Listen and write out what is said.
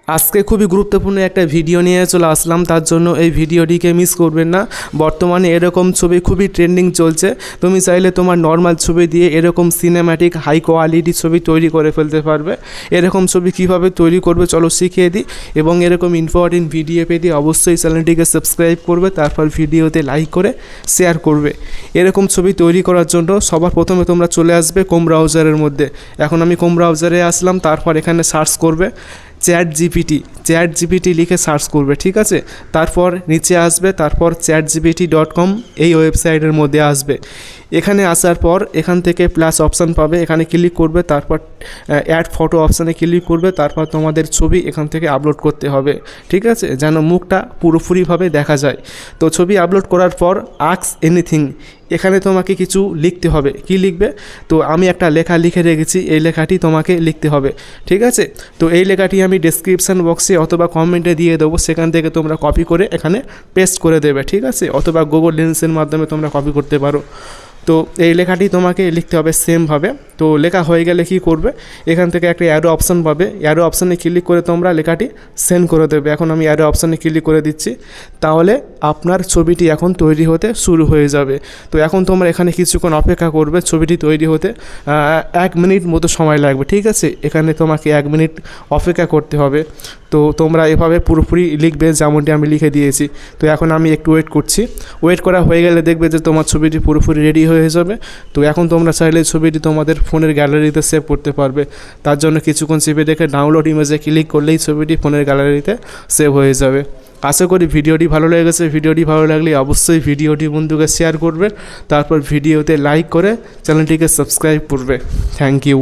আজকে খুবই গুরুত্বপূর্ণ একটা ভিডিও নিয়ে চলে আসলাম, তার জন্য এই ভিডিওটিকে মিস করবেন না। বর্তমানে এরকম ছবি খুবই ট্রেন্ডিং চলছে। তুমি চাইলে তোমার নর্মাল ছবি দিয়ে এরকম সিনেম্যাটিক হাই কোয়ালিটি ছবি তৈরি করে ফেলতে পারবে। এরকম ছবি কিভাবে তৈরি করবে চলো শিখিয়ে দিই, এবং এরকম ইম্পর্টেন্ট ভিডিও পেতে অবশ্যই চ্যানেলটিকে সাবস্ক্রাইব করবে, তারপর ভিডিওতে লাইক করে শেয়ার করবে। এরকম ছবি তৈরি করার জন্য সবার প্রথমে তোমরা চলে আসবে ক্রোম ব্রাউজারের মধ্যে। এখন আমি ক্রোম ব্রাউজারে আসলাম, তারপর এখানে সার্চ করবে চ্যাট জিপিটি লিখে সার্চ করবে, ঠিক আছে। তারপর নিচে আসবে, তারপর chatgpt.com এই ওয়েবসাইটের মধ্যে আসবে। এখানে আসার পর এখান থেকে প্লাস অপশান পাবে, এখানে ক্লিক করবে, তারপর অ্যাড ফটো অপশানে ক্লিক করবে, তারপর তোমাদের ছবি এখান থেকে আপলোড করতে হবে, ঠিক আছে, যেন মুখটা পুরোপুরিভাবে দেখা যায়। তো ছবি আপলোড করার পর আস্ক এনিথিং, এখানে তোমাকে কিছু লিখতে হবে। কি লিখবে? তো আমি একটা লেখা লিখে রেখেছি, এই লেখাটি তোমাকে লিখতে হবে, ঠিক আছে। তো এই লেখাটি আমি ডেসক্রিপশান বক্সে অথবা কমেন্টে দিয়ে দেবো, সেখান থেকে তোমরা কপি করে এখানে পেস্ট করে দেবে, ঠিক আছে, অথবা গুগল লেন্সের মাধ্যমে তোমরা কপি করতে পারো। তো এই লেখাটি তোমাকে লিখতে হবে সেমভাবে। তো লেখা হয়ে গেলে কি করবে, এখান থেকে একটা অ্যারো অপশান পাবে, অ্যারো অপশানে ক্লিক করে তোমরা লেখাটি সেন্ড করে দেবে। এখন আমি অ্যারো অপশানে ক্লিক করে দিচ্ছি, তাহলে আপনার ছবিটি এখন তৈরি হতে শুরু হয়ে যাবে। তো এখন তোমরা এখানে কিছুক্ষণ অপেক্ষা করবে, ছবিটি তৈরি হতে 1 মিনিট মতো সময় লাগবে, ঠিক আছে। এখানে তোমাকে 1 মিনিট অপেক্ষা করতে হবে। তো তোমরা এভাবে পুরোপুরি লিখবে যেমনটি আমি লিখে দিয়েছি। তো এখন আমি একটু ওয়েট করছি। ওয়েট করা হয়ে গেলে দেখবে যে তোমার ছবিটি পুরোপুরি রেডি হয়ে যাবে। তো এখন তোমরা চাইলে ছবিটি তোমাদের ফোনের গ্যালারিতে সেভ করতে পারবে। তার জন্য কিছুক্ষণ চেপে রেখে ডাউনলোড ইমেজে ক্লিক করলেই ছবিটি ফোনের গ্যালারিতে সেভ হয়ে যাবে। আশা করি ভিডিওটি ভালো লেগেছে। ভিডিওটি ভালো লাগলে অবশ্যই ভিডিওটি বন্ধুকে শেয়ার করবে, তারপর ভিডিওতে লাইক করে চ্যানেলটিকে সাবস্ক্রাইব করবে। Thank you.